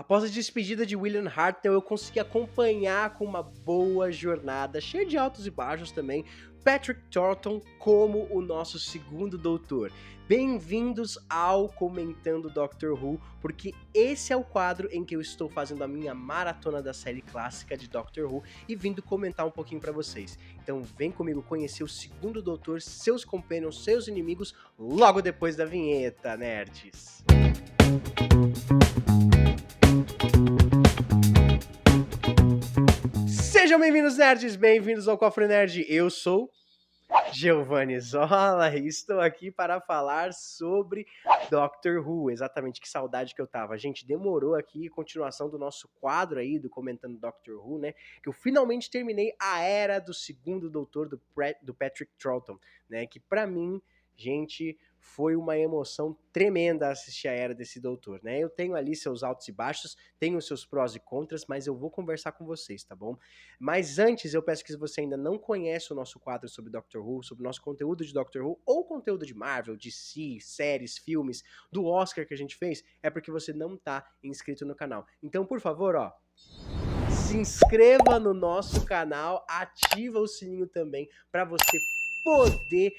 Após a despedida de William Hartnell, eu consegui acompanhar com uma boa jornada, cheia de altos e baixos também, Patrick Troughton como o nosso segundo doutor. Bem-vindos ao Comentando Doctor Who, porque esse é o quadro em que eu estou fazendo a minha maratona da série clássica de Doctor Who e vindo comentar um pouquinho pra vocês. Então vem comigo conhecer o segundo doutor, seus companions, seus inimigos, logo depois da vinheta, nerds! Sejam bem-vindos, nerds! Bem-vindos ao Cofre Nerd. Eu sou Giovanni Zola e estou aqui para falar sobre Doctor Who. Exatamente, que saudade que eu tava. Gente, demorou aqui a continuação do nosso quadro aí, do Comentando Doctor Who, né? Que eu finalmente terminei a era do segundo doutor do Patrick Troughton, né? Que pra mim, gente, foi uma emoção tremenda assistir a era desse doutor, né? Eu tenho ali seus altos e baixos, tenho seus prós e contras, mas eu vou conversar com vocês, tá bom? Mas antes, eu peço que se você ainda não conhece o nosso quadro sobre Doctor Who, sobre o nosso conteúdo de Doctor Who, ou conteúdo de Marvel, DC, séries, filmes, do Oscar que a gente fez, é porque você não tá inscrito no canal. Então, por favor, ó, se inscreva no nosso canal, ativa o sininho também, para você poder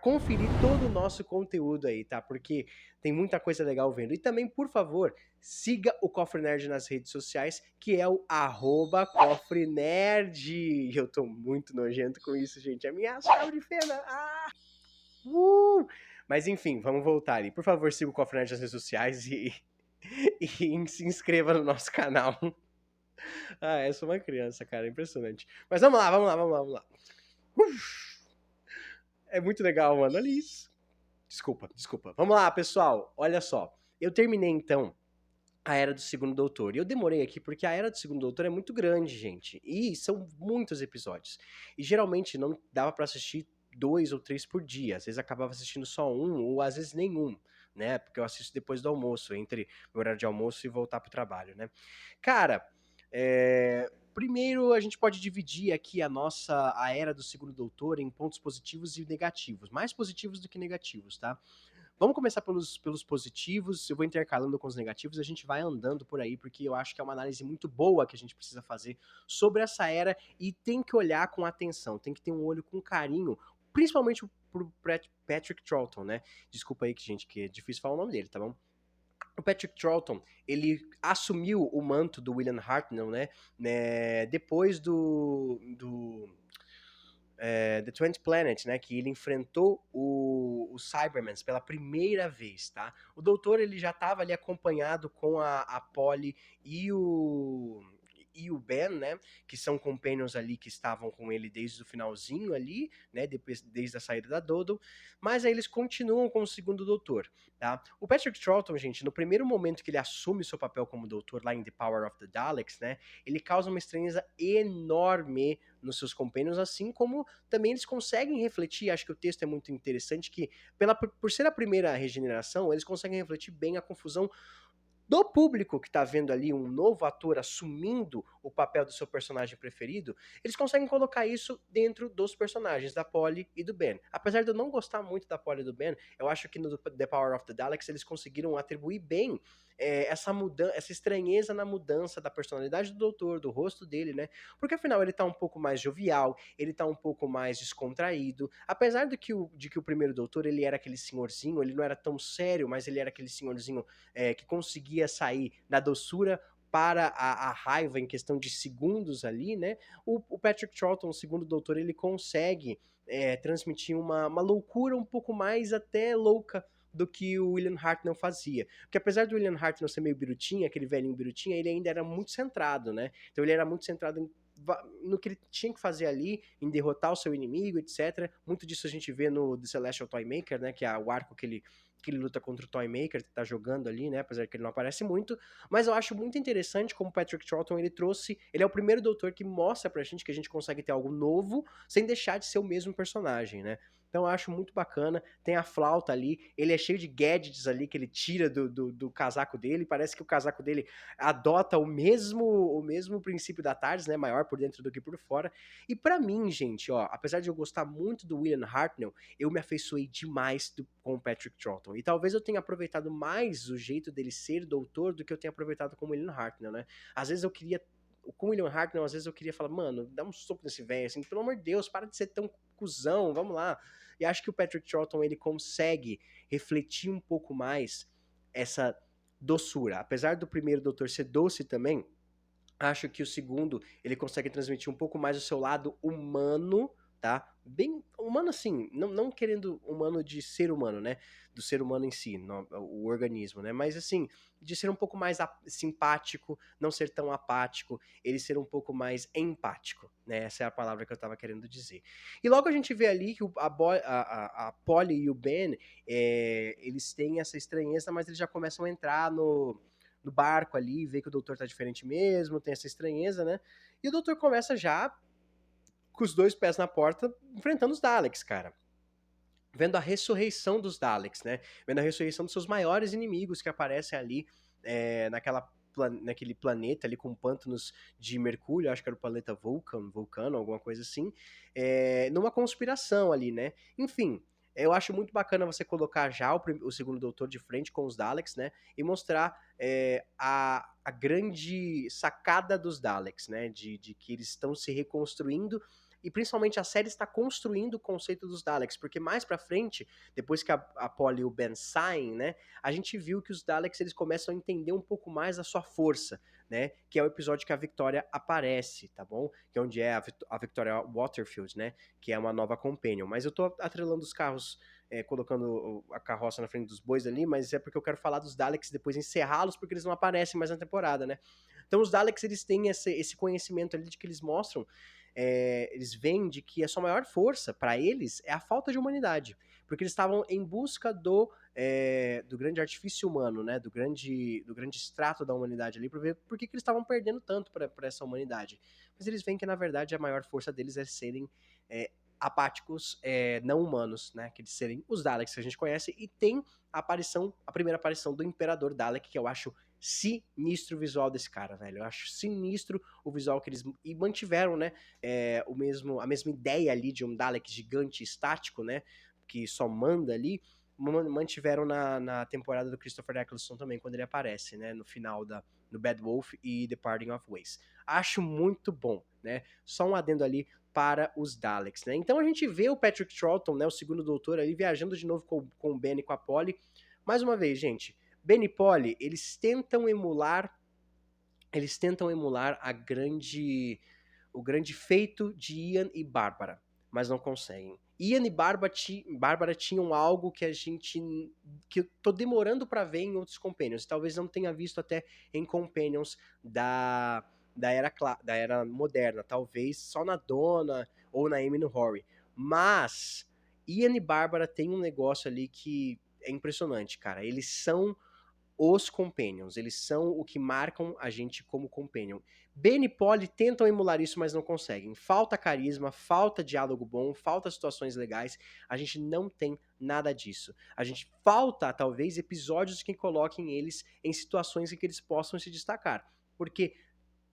conferir todo o nosso conteúdo aí, tá? Porque tem muita coisa legal vendo. E também, por favor, siga o Cofre Nerd nas redes sociais, que é o @CofreNerd. Eu tô muito nojento com isso, gente. A minha chave de fenda. Mas enfim, vamos voltar ali. Por favor, siga o Cofre Nerd nas redes sociais e se inscreva no nosso canal. Eu sou uma criança, cara. Impressionante. Mas vamos lá. É muito legal, mano. Olha isso. Desculpa. Vamos lá, pessoal. Olha só. Eu terminei, então, a Era do Segundo Doutor. E eu demorei aqui porque a Era do Segundo Doutor é muito grande, gente. E são muitos episódios. E geralmente não dava pra assistir 2 ou 3 por dia. Às vezes acabava assistindo só um, ou às vezes nenhum, né? Porque eu assisto depois do almoço, entre meu horário de almoço e voltar pro trabalho, né? Cara, primeiro a gente pode dividir aqui a Era do Segundo Doutor em pontos positivos e negativos. Mais positivos do que negativos, tá? Vamos começar pelos positivos, eu vou intercalando com os negativos, a gente vai andando por aí, porque eu acho que é uma análise muito boa que a gente precisa fazer sobre essa era e tem que olhar com atenção, tem que ter um olho com carinho, principalmente pro Patrick Troughton, né? Desculpa aí, gente, que é difícil falar o nome dele, tá bom? O Patrick Troughton, ele assumiu o manto do William Hartnell, né, depois do The 20th Planet, né, que ele enfrentou os Cybermen pela primeira vez, tá? O doutor, ele já estava ali acompanhado com a Polly e o Ben, né, que são companions ali que estavam com ele desde o finalzinho ali, né, desde a saída da Dodo, mas aí eles continuam com o segundo doutor, tá? O Patrick Troughton, gente, no primeiro momento que ele assume seu papel como doutor lá em The Power of the Daleks, né, ele causa uma estranheza enorme nos seus companions, assim como também eles conseguem refletir, acho que o texto é muito interessante, que por ser a primeira regeneração, eles conseguem refletir bem a confusão do público que tá vendo ali um novo ator assumindo o papel do seu personagem preferido, eles conseguem colocar isso dentro dos personagens da Polly e do Ben. Apesar de eu não gostar muito da Polly e do Ben, eu acho que no The Power of the Daleks eles conseguiram atribuir bem essa estranheza na mudança da personalidade do doutor, do rosto dele, né? Porque afinal ele tá um pouco mais jovial, ele tá um pouco mais descontraído, apesar de que o primeiro doutor ele era aquele senhorzinho, ele não era tão sério, mas ele era aquele senhorzinho que conseguia sair da doçura para a raiva em questão de segundos ali, né? O Patrick Troughton, o segundo doutor, ele consegue transmitir uma loucura um pouco mais até louca do que o William Hartnell fazia. Porque apesar do William Hartnell ser meio birutinha, aquele velhinho birutinha, ele ainda era muito centrado, né? Então ele era muito centrado no que ele tinha que fazer ali, em derrotar o seu inimigo, etc. Muito disso a gente vê no The Celestial Toymaker, né? Que é o arco que ele luta contra o Toymaker, que tá jogando ali, né? Apesar que ele não aparece muito. Mas eu acho muito interessante como o Patrick Troughton, ele é o primeiro doutor que mostra pra gente que a gente consegue ter algo novo, sem deixar de ser o mesmo personagem, né? Então eu acho muito bacana. Tem a flauta ali, ele é cheio de gadgets ali que ele tira do casaco dele. Parece que o casaco dele adota o mesmo princípio da TARDIS, né? Maior por dentro do que por fora. E pra mim, gente, ó, apesar de eu gostar muito do William Hartnell, eu me afeiçoei demais com o Patrick Troughton. E talvez eu tenha aproveitado mais o jeito dele ser doutor do que eu tenha aproveitado com o William Hartnell, né? Às vezes eu queria com o William Hartnell, às vezes eu queria falar, mano, dá um soco nesse velho, assim, pelo amor de Deus, para de ser tão cuzão, vamos lá. E acho que o Patrick Troughton, ele consegue refletir um pouco mais essa doçura. Apesar do primeiro doutor ser doce também, acho que o segundo, ele consegue transmitir um pouco mais o seu lado humano, tá? Bem humano assim, não querendo humano de ser humano, né? Do ser humano em si, o organismo, né? Mas assim, de ser um pouco mais simpático, não ser tão apático, ele ser um pouco mais empático, né? Essa é a palavra que eu tava querendo dizer. E logo a gente vê ali que a Polly e o Ben, eles têm essa estranheza, mas eles já começam a entrar no barco ali, vê que o doutor tá diferente mesmo, tem essa estranheza, né? E o doutor começa já com os dois pés na porta, enfrentando os Daleks, cara. Vendo a ressurreição dos Daleks, né? Vendo a ressurreição dos seus maiores inimigos que aparecem ali naquele planeta ali com pântanos de mercúrio, acho que era o planeta Vulcano, alguma coisa assim, numa conspiração ali, né? Enfim, eu acho muito bacana você colocar já o segundo doutor de frente com os Daleks, né? E mostrar a grande sacada dos Daleks, né? De que eles estão se reconstruindo e principalmente a série está construindo o conceito dos Daleks, porque mais pra frente, depois que a Polly e o Ben saem, né, a gente viu que os Daleks eles começam a entender um pouco mais a sua força, né, que é o episódio que a Victoria aparece, tá bom? Que é onde é a Victoria Waterfield, né, que é uma nova companion. Mas eu tô atrelando os carros, colocando a carroça na frente dos bois ali, mas é porque eu quero falar dos Daleks e depois encerrá-los, porque eles não aparecem mais na temporada, né? Então os Daleks eles têm esse conhecimento ali de que eles mostram eles veem de que a sua maior força para eles é a falta de humanidade, porque eles estavam em busca do grande artifício humano, né, do grande extrato da humanidade ali, para ver por que eles estavam perdendo tanto para essa humanidade. Mas eles veem que na verdade a maior força deles é serem apáticos, não humanos, né, que eles serem os Daleks que a gente conhece, e tem a primeira aparição do Imperador Dalek, que eu acho sinistro o visual desse cara, velho. Eu acho sinistro o visual que eles e mantiveram, né, a mesma ideia ali de um Dalek gigante estático, né, que só manda ali, mantiveram na temporada do Christopher Eccleston também, quando ele aparece, né, no final do Bad Wolf e The Parting of Ways. Acho muito bom, né, só um adendo ali para os Daleks, né. Então a gente vê o Patrick Troughton, né, o segundo doutor ali, viajando de novo com o Ben e com a Polly. Mais uma vez, gente, Ben e Polly, eles tentam emular o grande feito de Ian e Bárbara, mas não conseguem. Ian e Bárbara tinham algo que eu tô demorando para ver em outros Companions, talvez não tenha visto até em Companions da era moderna, talvez só na Donna ou na Amy no Rory. Mas Ian e Bárbara têm um negócio ali que é impressionante, cara. Eles são os Companions, eles são o que marcam a gente como Companion. Ben e Polly tentam emular isso, mas não conseguem. Falta carisma, falta diálogo bom, falta situações legais. A gente não tem nada disso. A gente falta, talvez, episódios que coloquem eles em situações em que eles possam se destacar. Porque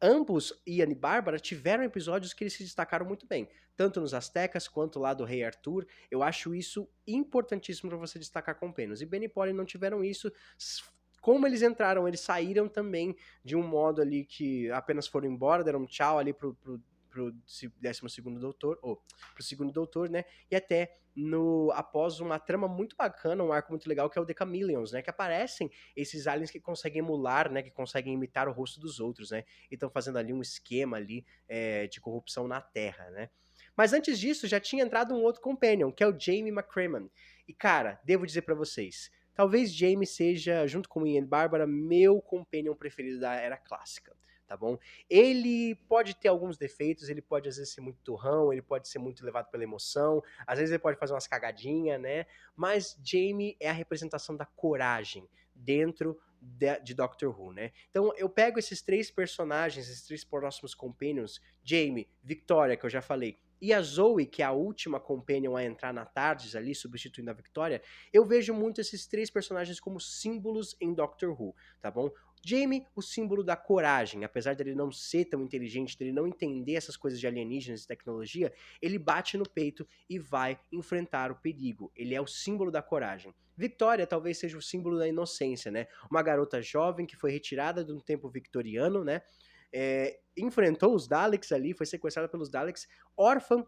ambos, Ian e Bárbara, tiveram episódios que eles se destacaram muito bem. Tanto nos Aztecas quanto lá do Rei Arthur. Eu acho isso importantíssimo para você destacar Companions. E Ben e Polly não tiveram isso. Como eles entraram, eles saíram também de um modo ali que apenas foram embora, deram um tchau ali pro 12º doutor, ou pro segundo doutor, né? E até após uma trama muito bacana, um arco muito legal, que é o The Chameleons, né? Que aparecem esses aliens que conseguem emular, né? Que conseguem imitar o rosto dos outros, né? E estão fazendo ali um esquema ali de corrupção na Terra, né? Mas antes disso, já tinha entrado um outro companion, que é o Jamie McCrimmon. E, cara, devo dizer para vocês, talvez Jamie seja, junto com Ian e Bárbara, meu companion preferido da era clássica, tá bom? Ele pode ter alguns defeitos, ele pode às vezes ser muito turrão, ele pode ser muito levado pela emoção, às vezes ele pode fazer umas cagadinhas, né? Mas Jamie é a representação da coragem dentro de Doctor Who, né? Então eu pego esses três personagens, esses três próximos companions, Jamie, Victoria, que eu já falei, e a Zoe, que é a última companion a entrar na TARDIS ali, substituindo a Victoria, eu vejo muito esses três personagens como símbolos em Doctor Who, tá bom? Jamie, o símbolo da coragem, apesar dele não ser tão inteligente, dele não entender essas coisas de alienígenas e tecnologia, ele bate no peito e vai enfrentar o perigo. Ele é o símbolo da coragem. Victoria talvez seja o símbolo da inocência, né? Uma garota jovem que foi retirada de um tempo victoriano, né? Enfrentou os Daleks ali, foi sequestrada pelos Daleks, órfã,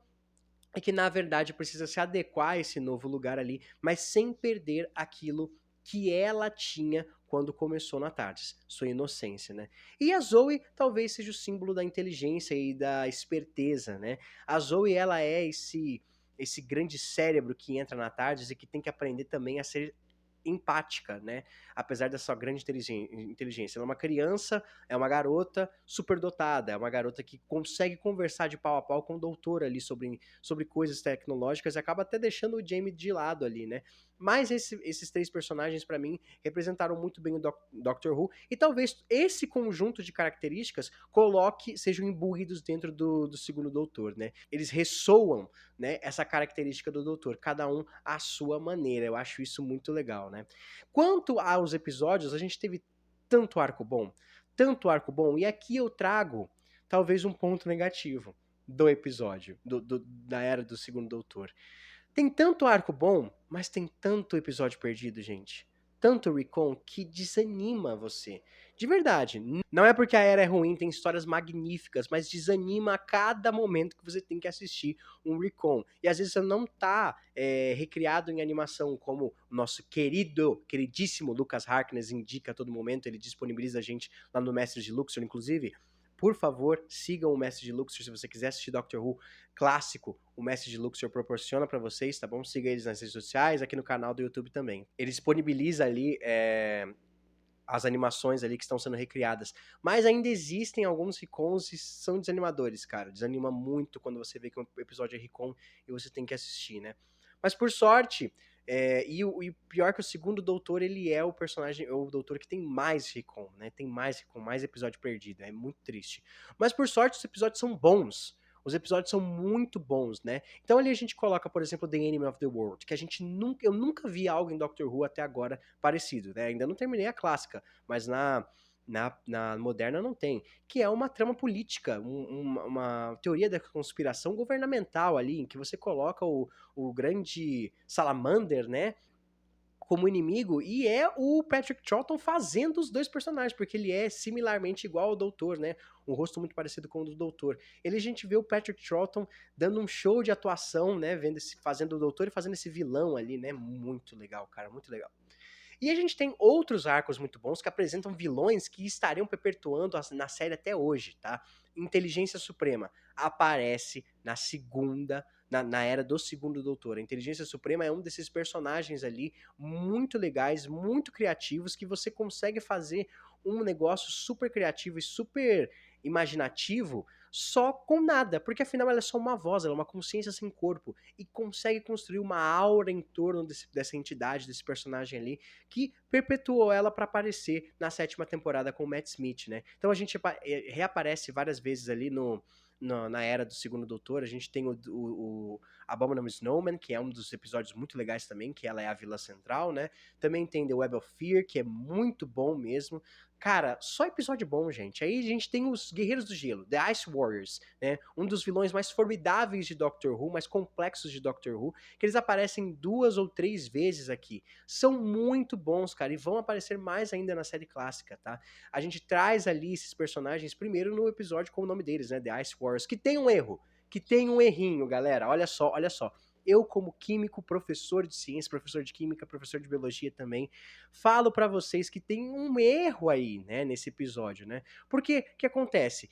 e que na verdade precisa se adequar a esse novo lugar ali, mas sem perder aquilo que ela tinha quando começou na TARDIS, sua inocência, né? E a Zoe talvez seja o símbolo da inteligência e da esperteza, né? A Zoe, ela é esse grande cérebro que entra na TARDIS e que tem que aprender também a ser empática, né? Apesar dessa grande inteligência. Ela é uma criança, é uma garota superdotada, é uma garota que consegue conversar de pau a pau com o doutor ali sobre coisas tecnológicas e acaba até deixando o Jamie de lado ali, né? Mas esses três personagens, para mim, representaram muito bem o Doctor Who, e talvez esse conjunto de características sejam imbuídos dentro do segundo doutor, né? Eles ressoam, né, essa característica do doutor, cada um à sua maneira. Eu acho isso muito legal, né? Quanto aos episódios, a gente teve tanto arco bom, e aqui eu trago talvez um ponto negativo do episódio, da era do segundo doutor. Tem tanto arco bom, mas tem tanto episódio perdido, gente. Tanto recon que desanima você. De verdade. Não é porque a era é ruim, tem histórias magníficas, mas desanima a cada momento que você tem que assistir um recon. E às vezes você não tá recriado em animação, como o nosso queridíssimo Lucas Harkness indica a todo momento. Ele disponibiliza a gente lá no Mestres de Luxor, inclusive. Por favor, sigam o Mestre de Luxor se você quiser assistir Doctor Who clássico. O Mestre de Luxor proporciona para vocês, tá bom? Siga eles nas redes sociais, aqui no canal do YouTube também. Ele disponibiliza ali as animações ali que estão sendo recriadas. Mas ainda existem alguns recons e são desanimadores, cara. Desanima muito quando você vê que um episódio é recon e você tem que assistir, né? Mas por sorte, e pior que o segundo doutor, ele é o doutor que tem mais recon, né? Tem mais recon, mais episódio perdido. É muito triste. Mas por sorte, os episódios são bons. Os episódios são muito bons, né? Então ali a gente coloca, por exemplo, The Enemy of the World, que eu nunca vi algo em Doctor Who até agora parecido, né? Ainda não terminei a clássica, mas na moderna não tem, que é uma trama política, uma teoria da conspiração governamental ali, em que você coloca o grande Salamander, né, como inimigo, e é o Patrick Troughton fazendo os dois personagens, porque ele é similarmente igual ao Doutor, né? Um rosto muito parecido com o do Doutor. A gente vê o Patrick Troughton dando um show de atuação, né? Fazendo o Doutor e fazendo esse vilão ali, né? Muito legal, cara, muito legal. E a gente tem outros arcos muito bons que apresentam vilões que estariam perpetuando na série até hoje, tá? Inteligência Suprema aparece na era do segundo doutor. A Inteligência Suprema é um desses personagens ali muito legais, muito criativos, que você consegue fazer um negócio super criativo e super imaginativo só com nada, porque afinal ela é só uma voz, ela é uma consciência sem corpo, e consegue construir uma aura em torno dessa entidade, desse personagem ali, que perpetuou ela para aparecer na sétima temporada com o Matt Smith, né? Então a gente reaparece várias vezes ali na era do segundo doutor. A gente tem o Abominable Snowman, que é um dos episódios muito legais também, que ela é a vila central, né? Também tem The Web of Fear, que é muito bom mesmo. Cara, só episódio bom, gente. Aí a gente tem os Guerreiros do Gelo, The Ice Warriors, né? Um dos vilões mais formidáveis de Doctor Who, mais complexos de Doctor Who, que eles aparecem 2 ou 3 vezes aqui. São muito bons, cara, e vão aparecer mais ainda na série clássica, tá? A gente traz ali esses personagens primeiro no episódio com o nome deles, né? The Ice Warriors, que tem um erro, que tem um errinho, galera. Olha só, olha só. Eu, como químico, professor de ciência, professor de química, professor de biologia também, falo para vocês que tem um erro aí, né, nesse episódio, né? Porque o que acontece?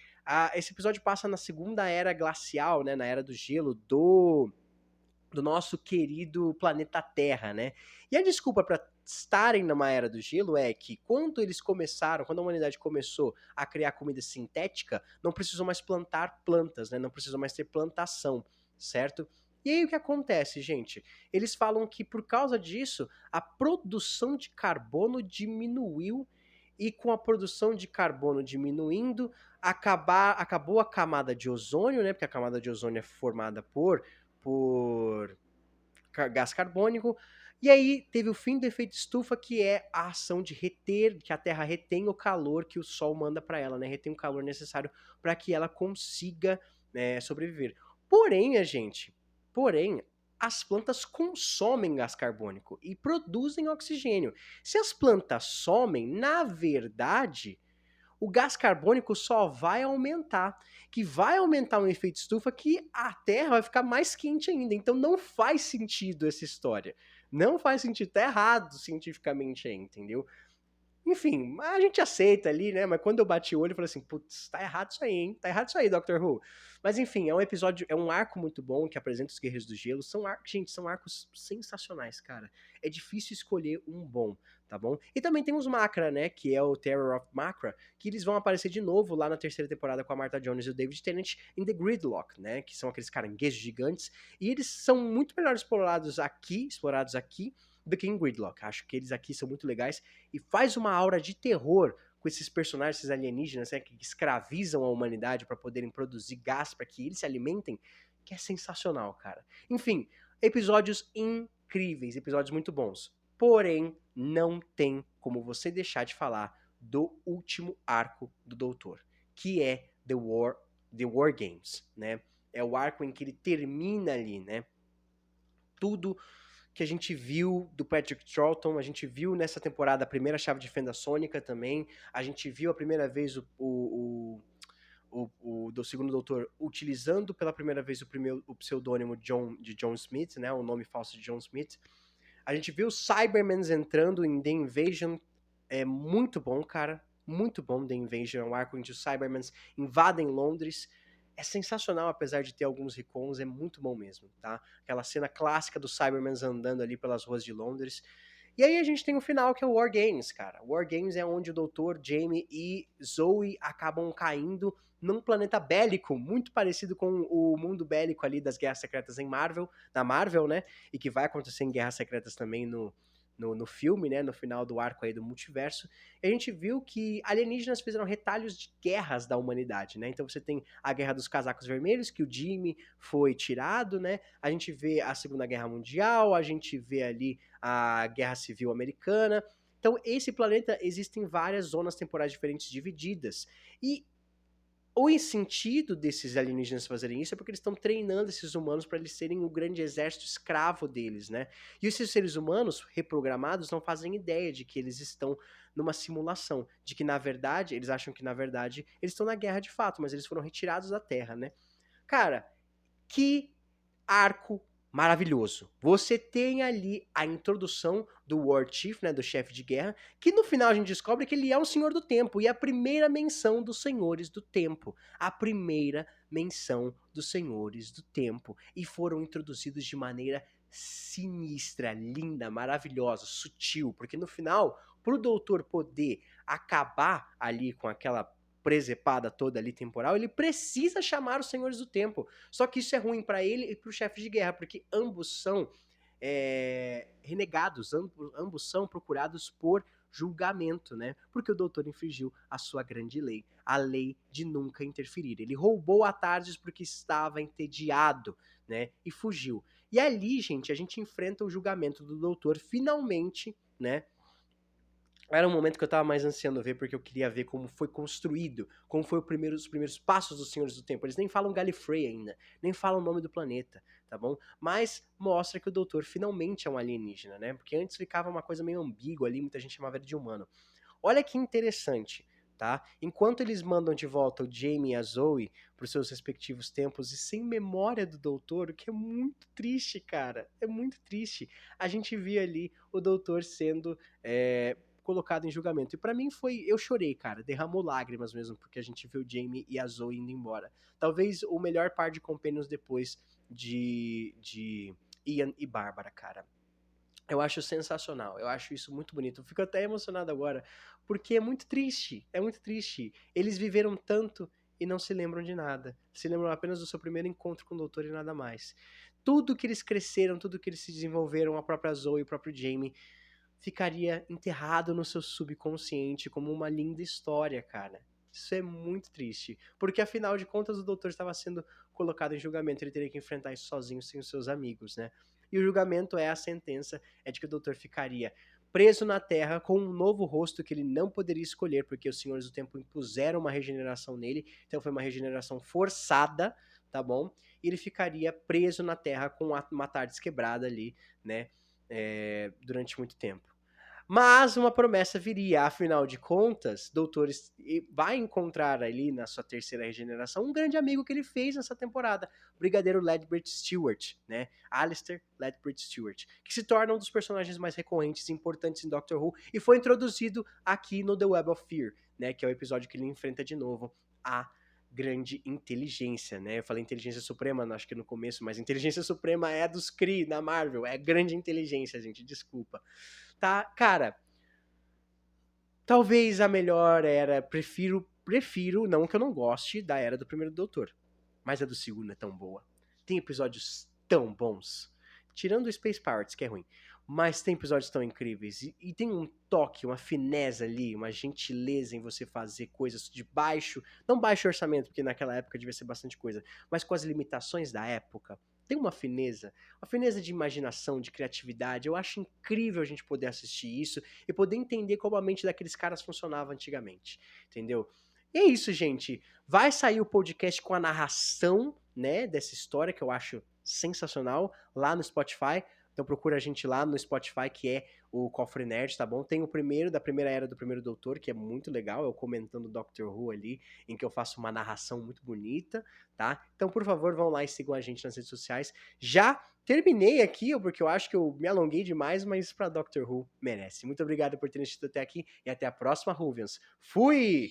Esse episódio passa na segunda era glacial, né, na era do gelo do nosso querido planeta Terra, né? E a desculpa para estarem numa era do gelo é que quando a humanidade começou a criar comida sintética, não precisou mais plantar plantas, né? Não precisou mais ter plantação, certo? E aí o que acontece, gente? Eles falam que por causa disso, a produção de carbono diminuiu e com a produção de carbono diminuindo, acabou a camada de ozônio, né? Porque a camada de ozônio é formada por gás carbônico. E aí teve o fim do efeito estufa, que é a ação de reter, que a Terra retém o calor que o Sol manda para ela, né? Retém o calor necessário para que ela consiga sobreviver. Porém, porém, as plantas consomem gás carbônico e produzem oxigênio. Se as plantas somem, na verdade, o gás carbônico só vai aumentar, que vai aumentar um efeito estufa que a Terra vai ficar mais quente ainda. Então não faz sentido essa história. Não faz sentido, tá errado cientificamente aí, entendeu? Enfim, a gente aceita ali, né? Mas quando eu bati o olho, eu falei assim, putz, tá errado isso aí, hein? Tá errado isso aí, Doctor Who. Mas enfim, é um episódio, é um arco muito bom que apresenta os Guerreiros do Gelo. Gente, são arcos sensacionais, cara. É difícil escolher um bom, tá bom? E também tem os Macra, né? Que é o Terror of Macra, que eles vão aparecer de novo lá na terceira temporada com a Martha Jones e o David Tennant em The Gridlock, né? Que são aqueles caranguejos gigantes. E eles são muito melhor explorados aqui do que em Gridlock. Acho que eles aqui são muito legais e faz uma aura de terror com esses personagens, esses alienígenas, né, que escravizam a humanidade para poderem produzir gás para que eles se alimentem, que é sensacional, cara. Enfim, episódios incríveis, episódios muito bons. Porém, não tem como você deixar de falar do último arco do Doutor, que é The War Games, né? É o arco em que ele termina ali, né? Tudo que a gente viu do Patrick Troughton, a gente viu nessa temporada a primeira chave de fenda sônica também, a gente viu a primeira vez o do segundo doutor utilizando pela primeira vez o pseudônimo de John Smith, né, o nome falso de John Smith. A gente viu os Cybermans entrando em The Invasion, é muito bom, cara, muito bom The Invasion, é um arco em que os Cybermans invadem Londres. É sensacional, apesar de ter alguns recons, é muito bom mesmo, tá? Aquela cena clássica dos Cybermans andando ali pelas ruas de Londres. E aí a gente tem o final, que é o War Games, cara. War Games é onde o Doutor, Jamie e Zoe acabam caindo num planeta bélico, muito parecido com o mundo bélico ali das Guerras Secretas na Marvel, né? E que vai acontecer em Guerras Secretas também no filme, né? No final do arco aí do multiverso. E a gente viu que alienígenas fizeram retalhos de guerras da humanidade, né? Então você tem a Guerra dos Casacos Vermelhos, que o Jimmy foi tirado, né? A gente vê a Segunda Guerra Mundial, a gente vê ali a Guerra Civil Americana. Então, esse planeta existem várias zonas temporais diferentes divididas. E o sentido desses alienígenas fazerem isso é porque eles estão treinando esses humanos para eles serem o grande exército escravo deles, né? E esses seres humanos reprogramados não fazem ideia de que eles estão numa simulação, de que na verdade, eles acham que na verdade eles estão na guerra de fato, mas eles foram retirados da Terra, né? Cara, que arco maravilhoso. Você tem ali a introdução do War Chief, né, do chefe de guerra, que no final a gente descobre que ele é um Senhor do Tempo, e a primeira menção dos Senhores do Tempo. A primeira menção dos Senhores do Tempo. E foram introduzidos de maneira sinistra, linda, maravilhosa, sutil, porque no final, pro doutor poder acabar ali com aquela presepada toda ali temporal, ele precisa chamar os Senhores do Tempo. Só que isso é ruim para ele e para o chefe de guerra, porque ambos são renegados, ambos são procurados por julgamento, né? Porque o doutor infringiu a sua grande lei, a lei de nunca interferir. Ele roubou a Tardes porque estava entediado, né? E fugiu. E ali, gente, a gente enfrenta o julgamento do doutor finalmente, né? Era um momento que eu tava mais ansiando ver, porque eu queria ver como foi construído, como foi os primeiros passos dos Senhores do Tempo. Eles nem falam Gallifrey ainda, nem falam o nome do planeta, tá bom? Mas mostra que o Doutor finalmente é um alienígena, né? Porque antes ficava uma coisa meio ambígua ali, muita gente chamava ele de humano. Olha que interessante, tá? Enquanto eles mandam de volta o Jamie e a Zoe para os seus respectivos tempos e sem memória do Doutor, o que é muito triste, cara. É muito triste. A gente via ali o Doutor sendo colocado em julgamento. E para mim eu chorei, cara, derramou lágrimas mesmo, porque a gente viu o Jamie e a Zoe indo embora. Talvez o melhor par de companions depois de Ian e Bárbara, cara. Eu acho sensacional, eu acho isso muito bonito. Eu fico até emocionado agora, porque é muito triste, é muito triste. Eles viveram tanto e não se lembram de nada. Se lembram apenas do seu primeiro encontro com o doutor e nada mais. Tudo que eles cresceram, tudo que eles se desenvolveram, a própria Zoe e o próprio Jamie, ficaria enterrado no seu subconsciente como uma linda história, cara. Isso é muito triste, porque afinal de contas o doutor estava sendo colocado em julgamento, ele teria que enfrentar isso sozinho, sem os seus amigos, né? E o julgamento a sentença é de que o doutor ficaria preso na Terra com um novo rosto que ele não poderia escolher, porque os Senhores do Tempo impuseram uma regeneração nele, então foi uma regeneração forçada, tá bom? E ele ficaria preso na Terra com uma TARDIS quebrada ali, né? Durante muito tempo. Mas uma promessa viria, afinal de contas, Doutor vai encontrar ali na sua terceira regeneração um grande amigo que ele fez nessa temporada, o Brigadeiro Ledbert Stewart, né? Alistair Ledbert Stewart, que se torna um dos personagens mais recorrentes e importantes em Doctor Who e foi introduzido aqui no The Web of Fear, né? Que é o episódio que ele enfrenta de novo a grande inteligência, né? Eu falei inteligência suprema, acho que no começo, mas inteligência suprema é a dos Kree na Marvel, é grande inteligência, gente, desculpa. Tá, cara, talvez a melhor era, prefiro, não que eu não goste da Era do Primeiro Doutor, mas a do segundo é tão boa. Tem episódios tão bons, tirando o Space Pirates, que é ruim, mas tem episódios tão incríveis, e tem um toque, uma fineza ali, uma gentileza em você fazer coisas de baixo, não baixo orçamento, porque naquela época devia ser bastante coisa, mas com as limitações da época, tem uma fineza de imaginação, de criatividade. Eu acho incrível a gente poder assistir isso e poder entender como a mente daqueles caras funcionava antigamente, entendeu? E é isso, gente. Vai sair o podcast com a narração, né, dessa história que eu acho sensacional lá no Spotify. Então procura a gente lá no Spotify, que é o Cofre Nerd, tá bom? Tem o primeiro, da primeira era do Primeiro Doutor, que é muito legal, eu comentando Doctor Who ali, em que eu faço uma narração muito bonita, tá? Então, por favor, vão lá e sigam a gente nas redes sociais. Já terminei aqui, porque eu acho que eu me alonguei demais, mas pra Doctor Who merece. Muito obrigado por terem assistido até aqui e até a próxima, Ruvians. Fui!